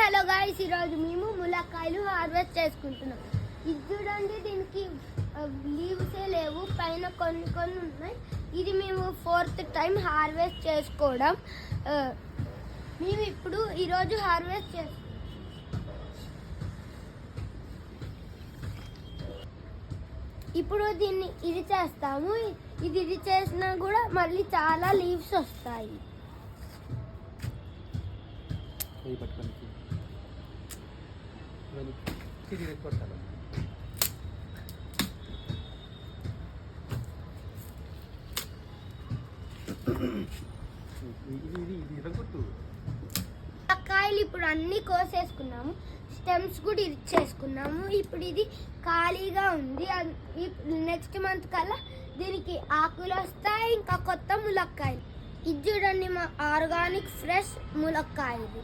Hello guys, ఈరోజు మేము ములక్కాయలు హార్వెస్ట్ చేసుకుంటున్నాం. ఇది చూడండి, దీనికి లీవ్సే లేవు, పైన కొన్ని కొన్ని ఉన్నాయి. ఇది మేము 4th టైం హార్వెస్ట్ చేసుకోవడం. మేము ఇప్పుడు ఈరోజు హార్వెస్ట్ చేసుకుంటాం. ఇప్పుడు దీన్ని ఇది చేస్తాము. ఇది చేసినా కూడా మళ్ళీ చాలా లీవ్స్ వస్తాయి. కాయలు ఇప్పుడు అన్ని కోసేసుకున్నాము, స్టెమ్స్ కూడా ఇచ్చేసుకున్నాము. ఇప్పుడు ఇది ఖాళీగా ఉంది. నెక్స్ట్ మంత్ కల్లా దీనికి ఆకులు వస్తాయి, ఇంకా కొత్త ములక్కాయలు. ఇది చూడండి, మా ఆర్గానిక్ ఫ్రెష్ ములక్కాయలు.